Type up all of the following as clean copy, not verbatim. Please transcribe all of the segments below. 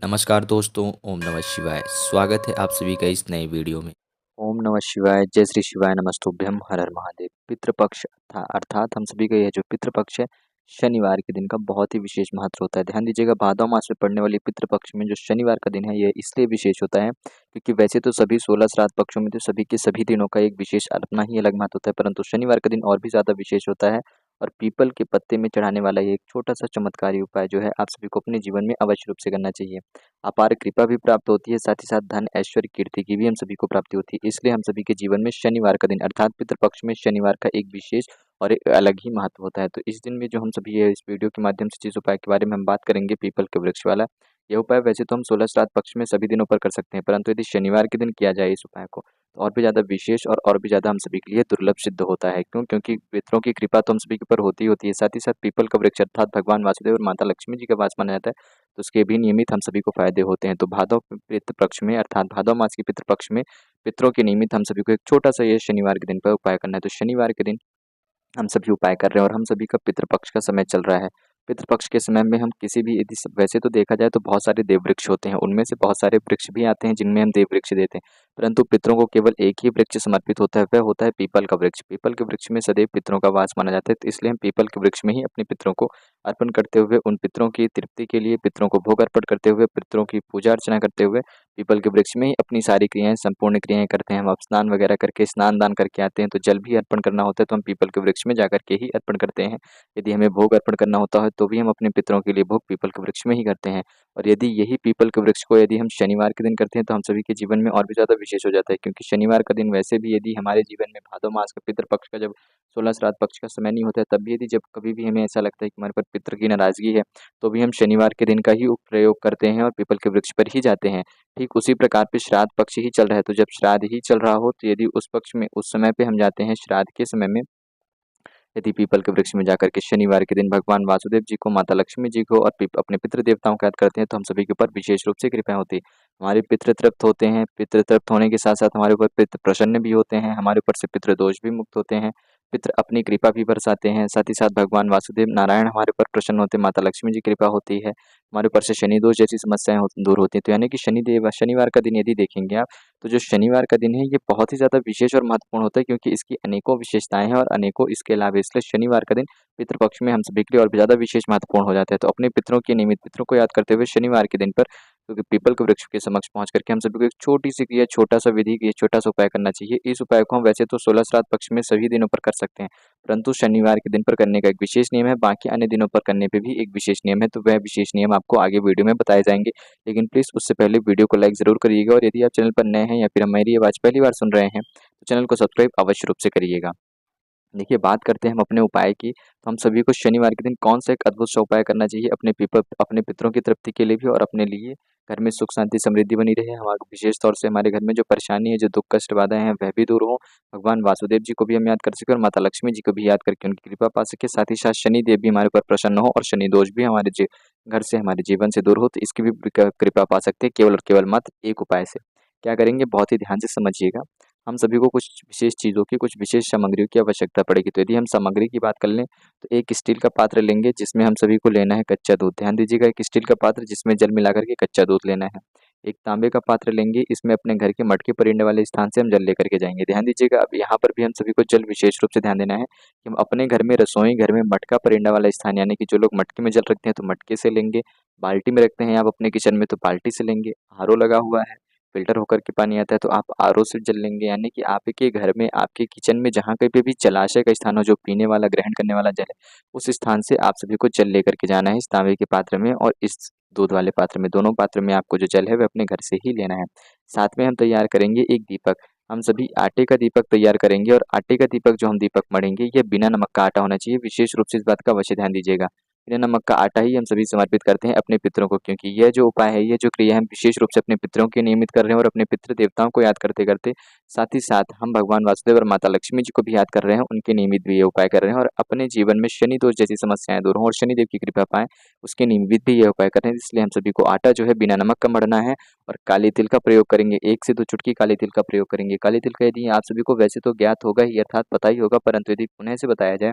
नमस्कार दोस्तों, ओम नमः शिवाय। स्वागत है आप सभी का इस नए वीडियो में। ओम नमः शिवाय, जय श्री शिवाय, नमस्तुभ्यम, हर हर महादेव। पितृपक्ष अर्थात हम सभी का यह जो पितृपक्ष है, शनिवार के दिन का बहुत ही विशेष महत्व होता है। ध्यान दीजिएगा, भादौ मास में पड़ने वाली पितृपक्ष में जो शनिवार का दिन है, यह इसलिए विशेष होता है क्योंकि वैसे तो सभी 16 श्राद्ध पक्षों में तो सभी के सभी दिनों का एक विशेष अपना ही अलग महत्व होता है, परंतु शनिवार का दिन और भी ज़्यादा विशेष होता है। और पीपल के पत्ते में चढ़ाने वाला ये एक छोटा-सा चमत्कारी उपाय जो है, आप सभी को अपने जीवन में अवश्य रूप से करना चाहिए। अपार कृपा भी प्राप्त होती है, साथ ही साथ धन, ऐश्वर्य, कीर्ति की भी हम सभी को प्राप्ति होती है। इसलिए हम सभी के जीवन में शनिवार का दिन अर्थात पितृपक्ष में शनिवार का एक विशेष और एक अलग ही महत्व होता है। तो इस दिन में जो हम सभी ये इस वीडियो के माध्यम से जिस उपाय के बारे में हम बात करेंगे, पीपल के वृक्ष वाला, यह उपाय वैसे तो हम 16 श्राद्ध पक्ष में सभी दिनों पर कर सकते हैं, परंतु यदि शनिवार के दिन किया जाए इस उपाय को, तो और भी ज़्यादा विशेष और भी ज़्यादा हम सभी के लिए दुर्लभ सिद्ध होता है। क्यों? क्योंकि पितरों की कृपा तो हम सभी के ऊपर होती ही होती है, साथ ही साथ पीपल का वृक्ष अर्थात भगवान वासुदेव और माता लक्ष्मी जी का वास माना जाता है, तो उसके भी नियमित हम सभी को फायदे होते हैं। तो भादौ पितृ पक्ष में अर्थात भादौ मास के पितृ पक्ष में पितरों के निमित्त हम सभी को एक छोटा-सा ये शनिवार के दिन पर उपाय करना है। तो शनिवार के दिन हम सभी उपाय कर रहे हैं और हम सभी का पितृपक्ष का समय चल रहा है। पितृपक्ष के समय में हम किसी भी यदि वैसे तो देखा जाए तो बहुत सारे देव वृक्ष होते हैं, उनमें से बहुत सारे वृक्ष भी आते हैं जिनमें हम देव वृक्ष देते हैं, परंतु पितरों को केवल एक ही वृक्ष समर्पित होता है, वह होता है पीपल का वृक्ष। पीपल के वृक्ष में सदैव पितरों का वास माना जाता है, तो इसलिए हम पीपल के वृक्ष में ही अपने पितरों को अर्पण करते हुए, उन पितरों की तृप्ति के लिए पितरों को भोग अर्पण करते हुए, पितरों की पूजा अर्चना करते हुए पीपल के वृक्ष में ही अपनी सारी क्रियाएँ संपूर्ण क्रियाएँ करते हैं। हम स्नान वगैरह करके स्नान दान करके आते हैं, तो जल भी अर्पण करना होता है तो हम पीपल के वृक्ष में जाकर के ही अर्पण करते हैं। यदि हमें भोग अर्पण करना होता है तो भी हम अपने पितरों के लिए भोग पीपल के वृक्ष में ही करते हैं। और यदि यही पीपल के वृक्ष को यदि हम शनिवार के दिन करते हैं तो हम सभी के जीवन में और भी ज़्यादा विशेष हो जाता है, क्योंकि शनिवार का दिन वैसे भी यदि हमारे जीवन में भादौ मास का पितृपक्ष का जब 16 श्राद्ध पक्ष का समय नहीं होता है, तब भी यदि जब कभी भी हमें ऐसा लगता है कि हमारे पर पितृ की नाराज़गी है, तो भी हम शनिवार के दिन का ही प्रयोग करते हैं और पीपल के वृक्ष पर ही जाते हैं। ठीक उसी प्रकार पे श्राद्ध पक्ष ही चल रहा है, तो जब श्राद्ध ही चल रहा हो, तो यदि उस पक्ष में उस समय पे हम जाते हैं श्राद्ध के समय में, यदि पीपल के वृक्ष में जाकर के शनिवार के दिन भगवान वासुदेव जी को, माता लक्ष्मी जी को और अपने पितृ देवताओं को याद करते हैं, तो हम सभी के ऊपर विशेष रूप से कृपा होती है। हमारे पितृ तृप्त होते हैं, पितृ तृप्त होने के साथ-साथ हमारे ऊपर पितृ प्रसन्न भी होते हैं, हमारे ऊपर से पितृ दोष भी मुक्त होते हैं, पितृ अपनी कृपा भी बरसाते हैं, साथ ही साथ भगवान वासुदेव नारायण हमारे ऊपर प्रसन्न होते हैं, माता लक्ष्मी जी की कृपा होती है, हमारे ऊपर से शनि दोष जैसी समस्याएँ दूर होती हैं। तो यानी कि शनिदेव शनिवार का दिन यदि देखेंगे आप, तो जो शनिवार का दिन है ये बहुत ही ज़्यादा विशेष और महत्वपूर्ण होता है, क्योंकि इसकी अनेकों विशेषताएँ हैं और अनेकों इसके लाभ हैं। इसलिए शनिवार का दिन पितृपक्ष में हम सभी के लिए और भी ज़्यादा विशेष महत्वपूर्ण हो जाता है। तो अपने पितरों के निमित्त पितरों को याद करते हुए शनिवार के दिन पर, क्योंकि पीपल के वृक्ष के समक्ष पहुँच करके हम सभी को एक छोटी-सी क्रिया, छोटा-सा विधि, ये छोटा-सा उपाय करना चाहिए। इस उपाय को हम वैसे तो 16 श्राद्ध पक्ष में सभी दिनों पर कर सकते हैं, परंतु शनिवार के दिन पर करने का एक विशेष नियम है, बाकी अन्य दिनों पर करने पे भी एक विशेष नियम है, तो वह विशेष नियम आपको आगे वीडियो में बताए जाएँगे। लेकिन प्लीज़ उससे पहले वीडियो को लाइक ज़रूर करिएगा, और यदि आप चैनल पर नए हैं या फिर हमारी आवाज़ पहली बार सुन रहे हैं, तो चैनल को सब्सक्राइब अवश्य रूप से करिएगा। देखिए, बात करते हैं हम अपने उपाय की, तो हम सभी को शनिवार के दिन कौन-सा एक अद्भुत सा उपाय करना चाहिए अपने पितरों की तृप्ति के लिए भी और अपने लिए। घर में सुख, शांति, समृद्धि बनी रहे, हमारे विशेष तौर से हमारे घर में जो परेशानी है, जो दुःख, कष्ट, बाधाएँ हैं, वह भी दूर हो। भगवान वासुदेव जी को भी हम याद कर सकें और माता लक्ष्मी जी को भी याद करके उनकी कृपा पा सकें। साथ ही साथ शनिदेव भी हमारे ऊपर प्रसन्न हो और शनि दोष भी हमारे घर से, हमारे जीवन से दूर हो, तो इसकी भी कृपा पा सकते हैं केवल और केवल मात्र एक उपाय से। क्या करेंगे? बहुत ही ध्यान से समझिएगा। हम सभी को कुछ विशेष चीज़ों की, कुछ विशेष सामग्रियों की आवश्यकता पड़ेगी। तो यदि हम सामग्री की बात कर लें, तो एक स्टील का पात्र लेंगे जिसमें हम सभी को लेना है कच्चा दूध। ध्यान दीजिएगा, एक स्टील का पात्र जिसमें जल मिलाकर के कच्चा दूध लेना है। एक तांबे का पात्र लेंगे, इसमें अपने घर के मटके परिंडे वाले स्थान से हम जल लेकर के जाएँगे। ध्यान दीजिएगा, अब यहाँ पर भी हम सभी को जल विशेष रूप से ध्यान देना है कि हम अपने घर में, रसोई घर में मटका परिंडा वाला स्थान, यानी कि जो लोग मटके में जल रखते हैं तो मटके से लेंगे, बाल्टी में रखते हैं आप अपने किचन में तो बाल्टी से लेंगे, आरओ लगा हुआ है, फ़िल्टर होकर के पानी आता है तो आप आरओ से जल लेंगे, यानी कि आपके घर में, आपके किचन में जहाँ कहीं पे भी जलाशय का स्थान हो, जो पीने वाला, ग्रहण करने वाला जल है, उस स्थान से आप सभी को जल लेकर के जाना है इस तांबे के पात्र में और इस दूध वाले पात्र में। दोनों पात्र में आपको जो जल है वह अपने घर से ही लेना है। साथ में हम तैयार करेंगे एक दीपक। हम सभी आटे का दीपक तैयार करेंगे और आटे का दीपक जो हम दीपक मढ़ेंगे, यह बिना नमक का आटा होना चाहिए। विशेष रूप से इस बात का अवश्य ध्यान दीजिएगा। बिना नमक का आटा ही हम सभी समर्पित करते हैं अपने पितरों को, क्योंकि यह जो उपाय है, ये जो क्रिया है, हम विशेष रूप से अपने पितरों के नियमित कर रहे हैं और अपने पितृ देवताओं को याद करते-करते, साथ ही साथ हम भगवान वासुदेव और माता लक्ष्मी जी को भी याद कर रहे हैं, उनके नियमित भी ये उपाय कर रहे हैं और अपने जीवन में शनि दोष जैसी समस्याएँ दूर हों और शनिदेव की कृपा पाएँ, उसके निमित्त भी ये उपाय कर रहे हैं। इसलिए हम सभी को आटा जो है बिना नमक का मढ़ना है और काले तिल का प्रयोग करेंगे। 1 से 2 चुटकी काले तिल का प्रयोग करेंगे। काले तिल का यदि आप सभी को वैसे तो ज्ञात होगा ही, अर्थात पता ही होगा, परंतु यदि पुनः से बताया जाए,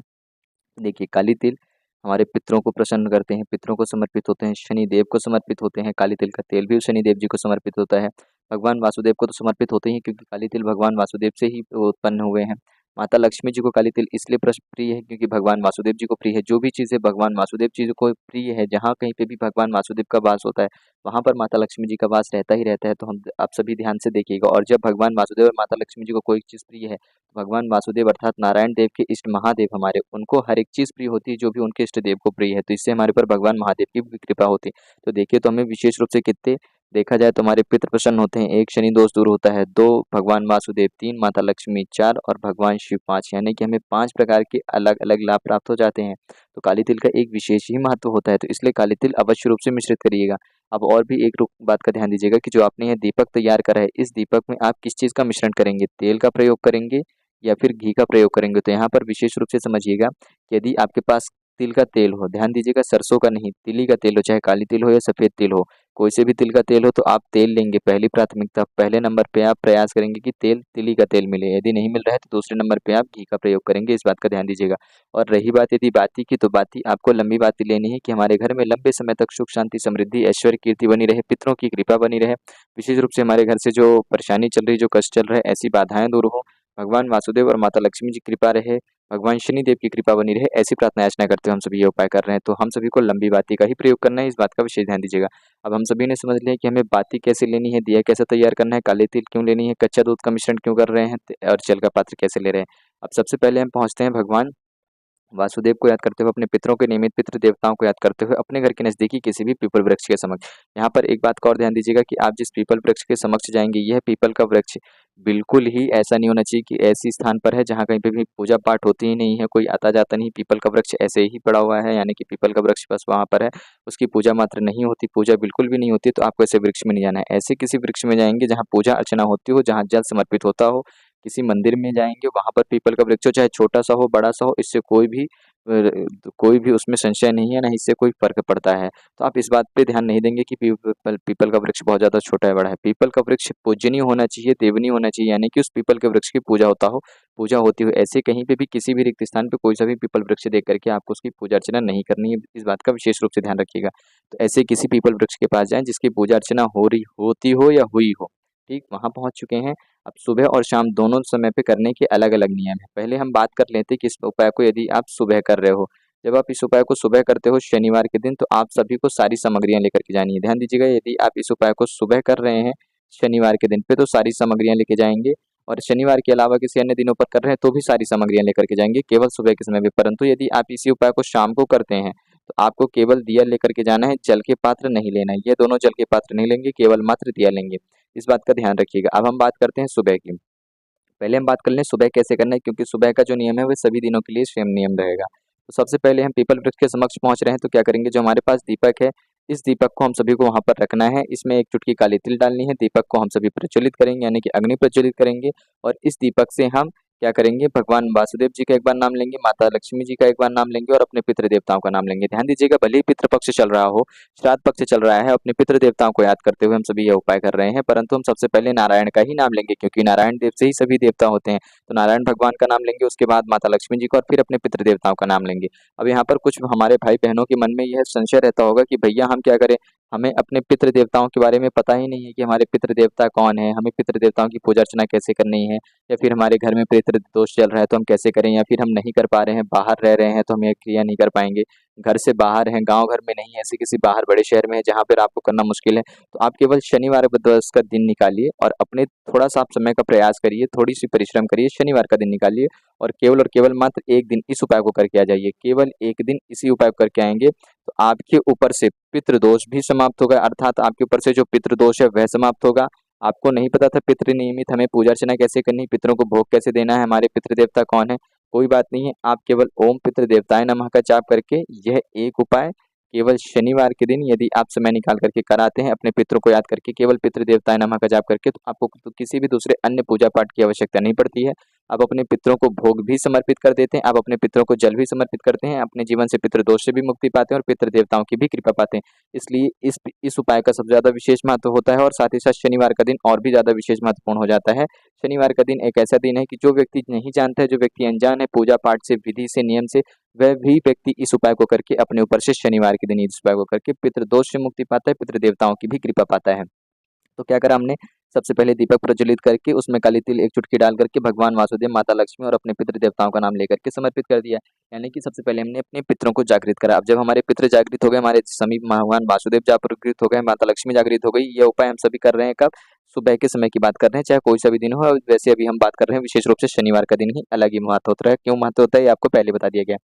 देखिए, काली तिल हमारे पितरों को प्रसन्न करते हैं, पितरों को समर्पित होते हैं, शनि देव को समर्पित होते हैं। काली तिल का तेल भी शनि देव जी को समर्पित होता है। भगवान वासुदेव को तो समर्पित होते ही, क्योंकि काली तिल भगवान वासुदेव से ही उत्पन्न हुए हैं। माता लक्ष्मी जी को काली तिल इसलिए प्रिय है क्योंकि भगवान वासुदेव जी को प्रिय है। जो भी चीज़ें भगवान वासुदेव जी को प्रिय है, जहाँ कहीं पे भी भगवान वासुदेव का वास होता है, वहाँ पर माता लक्ष्मी जी का वास रहता ही रहता है। तो हम आप सभी ध्यान से देखिएगा। और जब भगवान वासुदेव और माता लक्ष्मी जी को कोई चीज़ प्रिय है, तो भगवान वासुदेव अर्थात नारायण देव के इष्ट महादेव हमारे, उनको हर एक चीज़ प्रिय होती है जो भी उनके इष्ट देव को प्रिय है। तो इससे हमारे ऊपर भगवान महादेव की भी कृपा होती है। तो देखिए, तो हमें विशेष रूप से कितने देखा जाए तो हमारे पितृ प्रसन्न होते हैं। 1 शनि दोष दूर होता है, 2 भगवान वासुदेव, 3 माता लक्ष्मी, 4 और भगवान शिव 5, यानी कि हमें 5 प्रकार के अलग-अलग लाभ प्राप्त हो जाते हैं। तो काली तिल का एक विशेष ही महत्व होता है, तो इसलिए काली तिल अवश्य रूप से मिश्रित करिएगा। अब और भी एक बात का ध्यान दीजिएगा कि जो आपने यह दीपक तैयार करा है, इस दीपक में आप किस चीज़ का मिश्रण करेंगे? तेल का प्रयोग करेंगे या फिर घी का प्रयोग करेंगे? तो यहाँ पर विशेष रूप से समझिएगा कि यदि आपके पास तिल का तेल हो, ध्यान दीजिएगा, सरसों का नहीं, तिल ही का तेल हो, चाहे काली तिल हो या सफ़ेद तिल हो, कोई से भी तिल का तेल हो, तो आप तेल लेंगे। पहली प्राथमिकता, पहले नंबर पे आप प्रयास करेंगे कि तिल ही का तेल मिले। यदि नहीं मिल रहा है तो दूसरे नंबर पे आप घी का प्रयोग करेंगे, इस बात का ध्यान दीजिएगा। और रही बात यदि बाती की, तो बाती आपको लंबी बाती लेनी है कि हमारे घर में लंबे समय तक सुख शांति समृद्धि ऐश्वर्य कीर्ति बनी रहे, पितरों की कृपा बनी रहे। विशेष रूप से हमारे घर से जो परेशानी चल रही, जो कष्ट चल रहा है, ऐसी बाधाएं दूर हो, भगवान वासुदेव और माता लक्ष्मी जी की कृपा रहे, भगवान शनिदेव की कृपा बनी रहे, ऐसी प्रार्थना याचना करते हुए हम सभी ये उपाय कर रहे हैं। तो हम सभी को लंबी बाती का ही प्रयोग करना है, इस बात का विशेष ध्यान दीजिएगा। अब हम सभी ने समझ लिया कि हमें बाती कैसे लेनी है, दिया कैसे तैयार करना है, काले तिल क्यों लेनी है, कच्चा दूध का मिश्रण क्यों कर रहे हैं और जल का पात्र कैसे ले रहे हैं। अब सबसे पहले हम पहुंचते हैं भगवान वासुदेव को याद करते हुए, अपने पितरों के नियमित पितृ देवताओं को याद करते हुए, अपने घर के नजदीकी किसी भी पीपल वृक्ष के समक्ष। यहाँ पर एक बात का और ध्यान दीजिएगा कि आप जिस पीपल वृक्ष के समक्ष जाएंगे, यह पीपल का वृक्ष बिल्कुल ही ऐसा नहीं होना चाहिए कि ऐसी स्थान पर है जहाँ कहीं पे भी पूजा पाठ होती ही नहीं है, कोई आता जाता नहीं। पीपल का वृक्ष ऐसे ही पड़ा हुआ है, यानी कि पीपल का वृक्ष बस वहाँ पर है, उसकी पूजा मात्र नहीं होती, पूजा बिल्कुल भी नहीं होती, तो आपको ऐसे वृक्ष में नहीं जाना है। ऐसे किसी वृक्ष में जाएंगे जहाँ पूजा अर्चना होती हो, जहाँ जल समर्पित होता हो, किसी मंदिर में जाएंगे वहां पर पीपल का वृक्ष हो, चाहे छोटा सा हो बड़ा सा हो, इससे कोई भी उसमें संशय नहीं है, ना इससे कोई फर्क पड़ता है। तो आप इस बात पे ध्यान नहीं देंगे कि पीपल का वृक्ष बहुत ज़्यादा छोटा है बड़ा है। पीपल का वृक्ष पूजनीय होना चाहिए, देवनीय होना चाहिए, यानी कि उस पीपल के वृक्ष की पूजा होती हो। ऐसे कहीं पे भी किसी भी रिक्त स्थान पे कोई सा भी पीपल वृक्ष देख करके आपको उसकी पूजा अर्चना नहीं करनी है, इस बात का विशेष रूप से ध्यान रखिएगा। तो ऐसे किसी पीपल वृक्ष के पास जाएं जिसकी पूजा अर्चना हो रही होती हो या हुई हो। ठीक, वहां पहुंच चुके हैं। अब सुबह और शाम दोनों समय पे करने के अलग-अलग नियम हैं। पहले हम बात कर लेते हैं कि इस उपाय को यदि आप सुबह कर रहे हो, जब आप इस उपाय को सुबह करते हो शनिवार के दिन, तो आप सभी को सारी सामग्रियाँ लेकर के जानी है। ध्यान दीजिएगा, यदि आप इस उपाय को सुबह कर रहे हैं शनिवार के दिन पे, तो सारी सामग्रियाँ लेके जाएँगे, और शनिवार के अलावा किसी अन्य दिनों पर कर रहे हैं तो भी सारी सामग्रियाँ लेकर के जाएँगे, केवल सुबह के समय पे। परंतु यदि आप इसी उपाय को शाम को करते हैं, तो आपको केवल दिया लेकर के जाना है, जल के पात्र नहीं लेना है। ये दोनों जल के पात्र नहीं लेंगे, केवल मात्र दिया लेंगे। इस बात का ध्यान रखिएगा। अब हम बात करते हैं सुबह की। पहले हम बात कर लें सुबह कैसे करना है, क्योंकि सुबह का जो नियम है वह सभी दिनों के लिए सेम नियम रहेगा। तो सबसे पहले हम पीपल वृक्ष के समक्ष पहुंच रहे हैं, तो क्या करेंगे, जो हमारे पास दीपक है, इस दीपक को हम सभी को वहां पर रखना है। इसमें एक चुटकी काली तिल डालनी है, दीपक को हम सभी प्रज्वलित करेंगे, यानी कि अग्नि प्रज्वलित करेंगे, और इस दीपक से हम क्या करेंगे, भगवान वासुदेव जी का एक बार नाम लेंगे, माता लक्ष्मी जी का एक बार नाम लेंगे, और अपने पितृ देवताओं का नाम लेंगे। ध्यान दीजिएगा, भले ही पितृ पक्ष चल रहा हो, श्राद्ध पक्ष चल रहा है, अपने पितृ देवताओं को याद करते हुए हम सभी यह उपाय कर रहे हैं, परंतु हम सबसे पहले नारायण का ही नाम लेंगे, क्योंकि नारायण देव से ही सभी देवता होते हैं। तो नारायण भगवान का नाम लेंगे, उसके बाद माता लक्ष्मी जी का, और फिर अपने पितृ देवताओं का नाम लेंगे। अब यहाँ पर कुछ हमारे भाई बहनों के मन में यह संशय रहता होगा कि भैया हम क्या करें, हमें अपने पितृ देवताओं के बारे में पता ही नहीं है कि हमारे पितृ देवता कौन है, हमें पितृ देवताओं की पूजा अर्चना कैसे करनी है, या फिर हमारे घर में पितृ दोष चल रहा है तो हम कैसे करें, या फिर हम नहीं कर पा रहे हैं, बाहर रह रहे हैं तो हम ये क्रिया नहीं कर पाएंगे, घर से बाहर हैं, गांव घर में नहीं है, ऐसे किसी बाहर बड़े शहर में है जहाँ पर आपको करना मुश्किल है, तो आप केवल शनिवार दिवस का दिन निकालिए, और अपने थोड़ा सा आप समय का प्रयास करिए, थोड़ी सी परिश्रम करिए, शनिवार का दिन निकालिए, और केवल मात्र एक दिन इस उपाय को करके आ जाइए। केवल एक दिन इसी उपाय को करके आएंगे तो आपके ऊपर से पितृदोष भी समाप्त होगा, अर्थात आपके ऊपर से जो पितृदोष है वह समाप्त होगा। आपको नहीं पता था पितृ नियमित हमें पूजा अर्चना कैसे करनी, पितरों को भोग कैसे देना है, हमारे पितृ देवता कौन है, कोई बात नहीं है। आप केवल ओम पितृ देवताय नमः का जाप करके यह एक उपाय केवल शनिवार के दिन यदि आप समय निकाल करके कराते हैं, अपने पितरों को याद करके केवल पितृ देवताय नमः का जाप करके, तो आपको तो किसी भी दूसरे अन्य पूजा पाठ की आवश्यकता नहीं पड़ती है। आप अपने पितरों को भोग भी समर्पित कर देते हैं, आप अपने पितरों को जल भी समर्पित करते हैं, अपने जीवन से पितृदोष से भी मुक्ति पाते हैं और पितृ देवताओं की भी कृपा पाते हैं। इसलिए इस उपाय का सबसे ज़्यादा विशेष महत्व होता है और साथ ही साथ शनिवार का दिन और भी ज़्यादा विशेष महत्वपूर्ण हो जाता है। शनिवार का दिन एक ऐसा दिन है कि जो व्यक्ति नहीं जानता है, जो व्यक्ति अनजान है पूजा पाठ से, विधि से, नियम से, वह भी व्यक्ति इस उपाय को करके अपने ऊपर से शनिवार के दिन इस उपाय को करके पितृदोष से मुक्ति पाता है, पितृ देवताओं की भी कृपा पाता है। तो क्या करा हमने, सबसे पहले दीपक प्रज्वलित करके उसमें काली तिल एक चुटकी डाल करके भगवान वासुदेव, माता लक्ष्मी और अपने पितृ देवताओं का नाम लेकर के समर्पित कर दिया। यानी कि सबसे पहले हमने अपने पितरों को जागृत करा। अब जब हमारे पितृ जागृत हो गए, हमारे समीप भगवान वासुदेव जागृत हो गए, माता लक्ष्मी जागृत हो गई, ये उपाय हम सभी कर रहे हैं कब, सुबह के समय की बात कर रहे हैं, चाहे कोई सा भी दिन हो। वैसे अभी हम बात कर रहे हैं विशेष रूप से शनिवार का दिन ही अलग ही महत्व होता है। क्यों महत्व होता है ये आपको पहले बता दिया गया।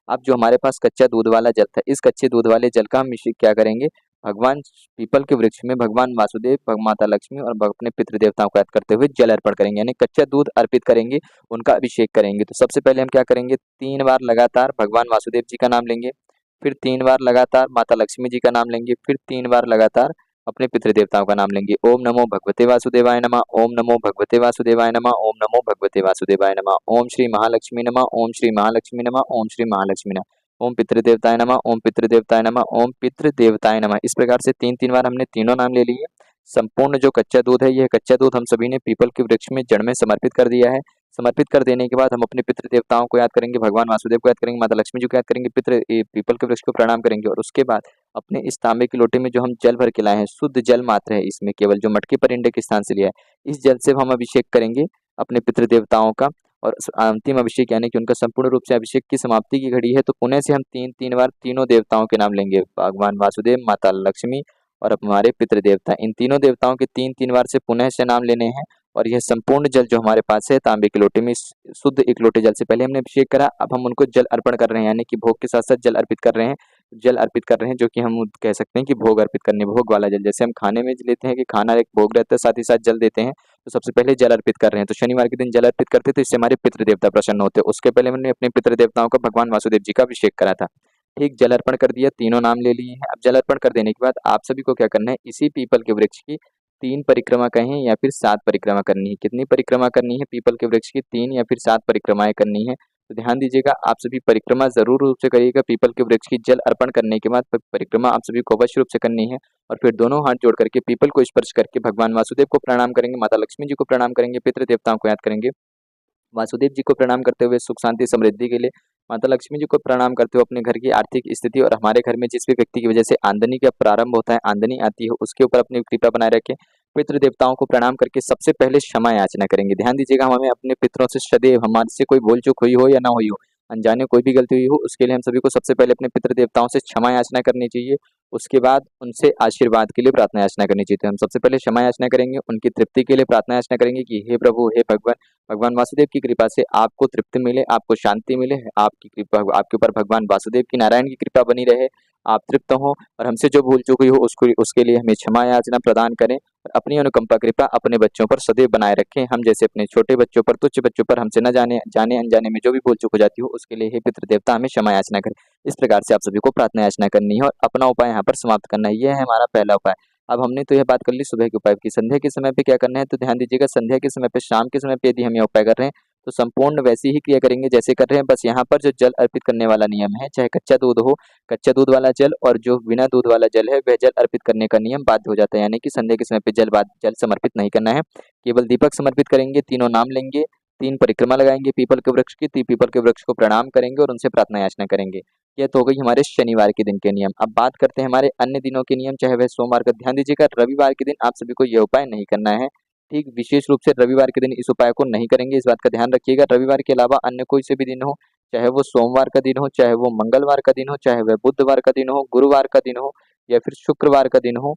अब जो हमारे पास कच्चा दूध वाला जल था, इस कच्चे दूध वाले जल का हम क्या करेंगे, भगवान पीपल के वृक्ष में भगवान वासुदेव, माता लक्ष्मी और अपने पितृ देवताओं को याद करते हुए जल अर्पण करेंगे, यानी कच्चा दूध अर्पित करेंगे, उनका अभिषेक करेंगे। तो सबसे पहले हम क्या करेंगे, 3 बार लगातार भगवान वासुदेव जी का नाम लेंगे, फिर 3 बार लगातार माता लक्ष्मी जी का नाम लेंगे, फिर 3 बार लगातार अपने पितृ देवताओं का नाम लेंगे। ओम नमो भगवते वासुदेवाय नमः, ओम नमो भगवते वासुदेवाय नमः, ओम नमो भगवते वासुदेवाय नमः, ओम श्री महालक्ष्मी नमः, ओम श्री महालक्ष्मी नमः, ओम श्री महालक्ष्मी नमः, ओम पितृदेवताय नमः, ओम पितृदेवताय नमः, ओम पितृदेवताय नमः। इस प्रकार से 3-3 बार हमने तीनों नाम ले लिए। संपूर्ण जो कच्चा दूध है, यह कच्चा दूध हम सभी ने पीपल के वृक्ष में जड़ में समर्पित कर दिया है। समर्पित कर देने के बाद हम अपने पितृ देवताओं को याद करेंगे, भगवान वासुदेव को याद करेंगे, माता लक्ष्मी जी को याद करेंगे, पीपल के वृक्ष को प्रणाम करेंगे और उसके बाद अपने इस तांबे के लोटे में जो हम जल भर के लाए हैं, शुद्ध जल मात्र है इसमें, केवल जो मटके परिंडे के स्थान से लिया है, इस जल से हम अभिषेक करेंगे अपने पितृ देवताओं का। और अंतिम अभिषेक यानी कि उनका संपूर्ण रूप से अभिषेक की समाप्ति की घड़ी है, तो पुनः से हम 3-3 बार तीनों देवताओं के नाम लेंगे, भगवान वासुदेव, माता लक्ष्मी और हमारे पितृ देवता। इन तीनों देवताओं के 3-3 बार से पुनः से नाम लेने हैं और यह संपूर्ण जल जो हमारे पास है तांबे के लोटे में, शुद्ध एक लोटे जल से पहले हमने अभिषेक करा, अब हम उनको जल अर्पण कर रहे हैं, यानी कि भोग के साथ साथ जल अर्पित कर रहे हैं। जल अर्पित कर रहे हैं जो कि हम कह सकते हैं कि भोग अर्पित करने, भोग वाला जल, जैसे हम खाने में लेते हैं कि खाना एक भोग रहता है, साथ ही साथ जल देते हैं, तो सबसे पहले जल अर्पित कर रहे हैं। तो शनिवार के दिन जल अर्पित करते तो इससे हमारे पितृ देवता प्रसन्न होते। उसके पहले हमने अपने पितृ देवताओं का भगवान वासुदेव जी का अभिषेक करा था। ठीक, जल अर्पण कर दिया, तीनों नाम ले लिए हैं। अब जल अर्पण कर देने के बाद आप सभी को क्या करना है, इसी पीपल के वृक्ष की 3 परिक्रमा कहें या फिर 7 परिक्रमा करनी है। कितनी परिक्रमा करनी है, पीपल के वृक्ष की 3 या फिर 7 परिक्रमाएं करनी है। तो ध्यान दीजिएगा, आप सभी परिक्रमा जरूर रूप से करिएगा। पीपल के वृक्ष की जल अर्पण करने के बाद परिक्रमा आप सभी को अवश्य रूप से करनी है और फिर दोनों हाथ जोड़ करके पीपल को स्पर्श करके भगवान वासुदेव को प्रणाम करेंगे, माता लक्ष्मी जी को प्रणाम करेंगे, पितृ देवताओं को याद करेंगे, वासुदेव जी को प्रणाम करते हुए सुख शांति समृद्धि के लिए, माता लक्ष्मी जी को प्रणाम करते हुए अपने घर की आर्थिक स्थिति और हमारे घर में जिस भी व्यक्ति की वजह से आमदनी का प्रारंभ होता है, आमदनी आती है, उसके ऊपर अपनी कृपा बनाए रखें। पितृ देवताओं को प्रणाम करके सबसे पहले क्षमा याचना करेंगे। ध्यान दीजिएगा, हमें अपने पितरों से सदैव, हमारे से कोई भूल चूक हुई हो या ना हुई हो, अनजाने कोई भी गलती हुई हो, उसके लिए हम सभी को सबसे पहले अपने पितृ देवताओं से क्षमा याचना करनी चाहिए। उसके बाद उनसे आशीर्वाद के लिए प्रार्थना याचना करनी चाहिए। तो हम सबसे पहले क्षमा याचना करेंगे, उनकी तृप्ति के लिए प्रार्थना याचना करेंगे कि हे प्रभु, हे भगवान, भगवान वासुदेव की कृपा से आपको तृप्ति मिले, आपको शांति मिले, आपकी कृपा, आपके ऊपर भगवान वासुदेव की, नारायण की कृपा बनी रहे, आप तृप्त हो और हमसे जो भूल चूक हुई हो उसके लिए हमें क्षमा याचना प्रदान करें और अपनी अनुकंपा कृपा अपने बच्चों पर सदैव बनाए रखें। हम जैसे अपने छोटे बच्चों पर, तुच्छ बच्चों पर हमसे न जाने अनजाने में जो भी भूल चूक हो जाती हो, उसके लिए हे पितृ देवता हमें क्षमा याचना करें। इस प्रकार से आप सभी को प्रार्थना याचना करनी है और अपना उपाय यहाँ पर समाप्त करना है। यह है हमारा पहला उपाय। अब हमने तो यह बात कर ली सुबह के उपाय की। संध्या के समय पे क्या करना है, तो ध्यान दीजिएगा, संध्या के समय पे, शाम के समय पे यदि हम यह उपाय कर रहे हैं तो संपूर्ण वैसी ही क्रिया करेंगे जैसे कर रहे हैं। बस यहाँ पर जो जल अर्पित करने वाला नियम है, चाहे कच्चा दूध हो, कच्चा दूध वाला जल और जो बिना दूध वाला जल है, वह जल अर्पित करने का नियम बाध्य हो जाता है। यानी कि संध्या के समय पे जल समर्पित नहीं करना है, केवल दीपक समर्पित करेंगे, तीनों नाम लेंगे, 3 परिक्रमा लगाएंगे पीपल के वृक्ष की, पीपल के वृक्ष को प्रणाम करेंगे और उनसे प्रार्थना याचना करेंगे। यह तो हो गई हमारे शनिवार के दिन के नियम। अब बात करते हैं हमारे अन्य दिनों के नियम, चाहे वह सोमवार का। ध्यान दीजिएगा, रविवार के दिन आप सभी को यह उपाय नहीं करना है। ठीक, विशेष रूप से रविवार के दिन इस उपाय को नहीं करेंगे, इस बात का ध्यान रखिएगा। रविवार के अलावा अन्य कोई से भी दिन हो, चाहे वो सोमवार का दिन हो, चाहे वो मंगलवार का दिन हो, चाहे वह बुधवार का दिन हो, गुरुवार का दिन हो या फिर शुक्रवार का दिन हो,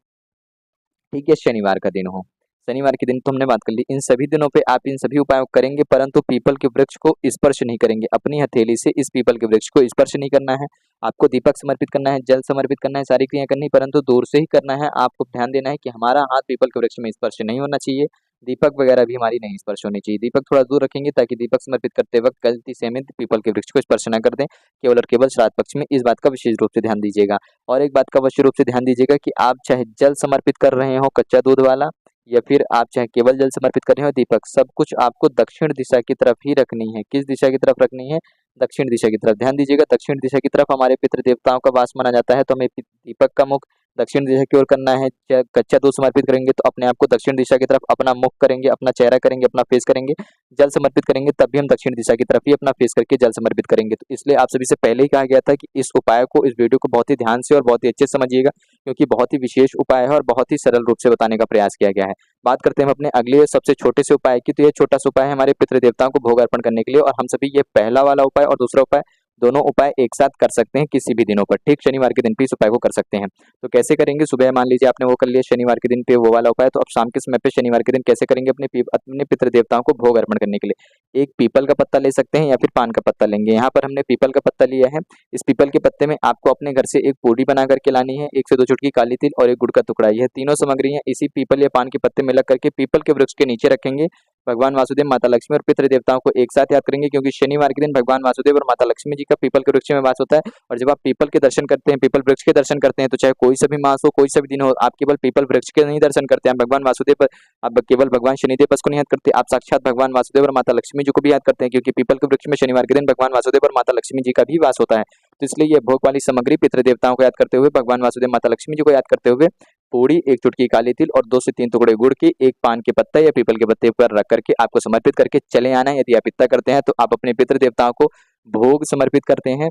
ठीक है, शनिवार का दिन हो, शनिवार के दिन तो हमने बात कर ली। इन सभी दिनों पे आप इन सभी उपायों करेंगे, परंतु पीपल के वृक्ष को स्पर्श नहीं करेंगे। अपनी हथेली से इस पीपल के वृक्ष को स्पर्श नहीं करना है। आपको दीपक समर्पित करना है, जल समर्पित करना है, सारी क्रिया करनी, परंतु दूर से ही करना है। आपको ध्यान देना है कि हमारा हाथ पीपल के वृक्ष में स्पर्श नहीं होना चाहिए, दीपक वगैरह भी हमारी नहीं स्पर्श होनी चाहिए। दीपक थोड़ा दूर रखेंगे ताकि दीपक समर्पित करते वक्त गलती से हमें पीपल के वृक्ष को स्पर्श न कर दें, केवल और केवल श्राद्ध पक्ष में। इस बात का विशेष रूप से ध्यान दीजिएगा। और एक बात का अवश्य रूप से ध्यान दीजिएगा कि आप चाहे जल समर्पित कर रहे हो कच्चा दूध वाला या फिर आप चाहे केवल जल समर्पित कर रहे हो दीपक, सब कुछ आपको दक्षिण दिशा की तरफ ही रखनी है। किस दिशा की तरफ रखनी है? दक्षिण दिशा की तरफ। ध्यान दीजिएगा, दक्षिण दिशा की तरफ हमारे पितृ देवताओं का वास माना जाता है, तो हमें दीपक का मुख दक्षिण दिशा की ओर करना है। कच्चा दूध समर्पित करेंगे तो अपने आप को दक्षिण दिशा की तरफ अपना मुख करेंगे, अपना चेहरा करेंगे, अपना फेस करेंगे। जल समर्पित करेंगे तब भी हम दक्षिण दिशा की तरफ ही अपना फेस करके जल समर्पित करेंगे। तो इसलिए आप सभी से पहले ही कहा गया था कि इस उपाय को, इस वीडियो को बहुत ही ध्यान से और बहुत ही अच्छे से समझिएगा, क्योंकि बहुत ही विशेष उपाय है और बहुत ही सरल रूप से बताने का प्रयास किया गया है। बात करते हैं हम अपने अगले सबसे छोटे से उपाय की। तो ये छोटा सा उपाय है हमारे पितृ देवताओं को भोग अर्पण करने के लिए, और हम सभी ये पहला वाला उपाय और दूसरा उपाय दोनों उपाय एक साथ कर सकते हैं किसी भी दिनों पर। ठीक, शनिवार के दिन भी इस उपाय को कर सकते हैं। तो कैसे करेंगे? सुबह मान लीजिए आपने वो कर लिया शनिवार के दिन पे वो वाला उपाय, तो अब शाम के समय पे शनिवार के दिन कैसे करेंगे अपने पितृ देवताओं को भोग अर्पण करने के लिए? एक पीपल का पत्ता ले सकते हैं या फिर पान का पत्ता लेंगे। यहाँ पर हमने पीपल का पत्ता लिया है। इस पीपल के पत्ते में आपको अपने घर से एक पूड़ी बना करके लानी है, 1 से 2 चुटकी काली तिल और एक गुड़ का टुकड़ा। यह तीनों सामग्री है इसी पीपल या पान के पत्ते में लग करके पीपल के वृक्ष के नीचे रखेंगे। भगवान वासुदेव, माता लक्ष्मी और पितृ देवताओं को एक साथ याद करेंगे, क्योंकि शनिवार के दिन भगवान वासुदेव और माता लक्ष्मी जी का पीपल के वृक्ष में वास होता है। और जब आप पीपल के दर्शन करते हैं, पीपल वृक्ष के दर्शन करते हैं, तो चाहे कोई सा भी मास हो, कोई सा भी दिन हो, आप केवल पीपल वृक्ष के नहीं दर्शन करते हैं, भगवान वासुदेव पर, आप केवल भगवान शनिदेव को नहीं याद करते, आप साक्षात भगवान वासुदेव और माता लक्ष्मी जी को भी याद करते हैं, क्योंकि पीपल के वृक्ष में शनिवार के दिन भगवान वासुदेव और माता लक्ष्मी जी का भी वास होता है। तो इसलिए ये भोग वाली सामग्री पितृ देवताओं को याद करते हुए, भगवान वासुदेव माता लक्ष्मी जी को याद करते हुए, पूड़ी, 1 चुटकी काली तिल और 2 से 3 टुकड़े गुड़ के, एक पान के पत्ता या पीपल के पत्ते पर रख करके आपको समर्पित करके चले आना है। यदि आप इतना करते हैं तो आप अपने पितृ देवताओं को भोग समर्पित करते हैं,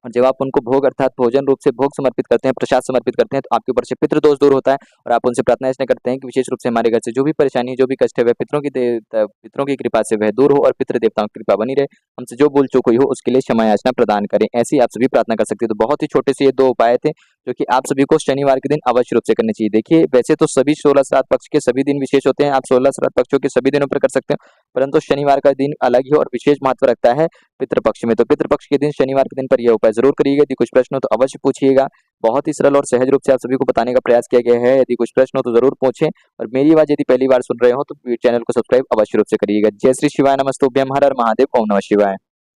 और जब आप उनको भोग अर्थात भोजन रूप से भोग समर्पित करते हैं, प्रसाद समर्पित करते हैं, तो आपके ऊपर से पितृ दोष दूर होता है। और आप उनसे प्रार्थना इसलिए करते हैं कि विशेष रूप से हमारे घर से जो भी परेशानी, जो भी कष्ट है, वह पितरों की कृपा से वह दूर हो और पितृ देवताओं की कृपा बनी रहे। हमसे जो भूल चूक हुई हो उसके लिए क्षमा याचना प्रदान करें। ऐसी आप सभी प्रार्थना कर सकते हैं। तो बहुत ही छोटे से ये 2 उपाय थे जो कि आप सभी को शनिवार के दिन अवश्य रूप से करने चाहिए। देखिए, वैसे तो सभी 16 श्राद्ध पक्ष के सभी दिन विशेष होते हैं, आप 16 श्राद्ध पक्षों के सभी दिनों पर कर सकते हैं, परंतु शनिवार का दिन अलग ही और विशेष महत्व रखता है पितृपक्ष में। तो पितृपक्ष के दिन, शनिवार के दिन पर यह उपाय जरूर करिएगा। यदि कुछ प्रश्न हो तो अवश्य पूछिएगा। बहुत ही सरल और सहज रूप से आप सभी को बताने का प्रयास किया गया है। यदि कुछ प्रश्न हो तो जरूर पूछें, और मेरी आवाज यदि पहली बार सुन रहे हो तो चैनल को सब्सक्राइब अवश्य रूप से करिएगा। जय श्री शिवाय, नमस्तुभ्यम, हर हर महादेव, ओम नमः शिवाय।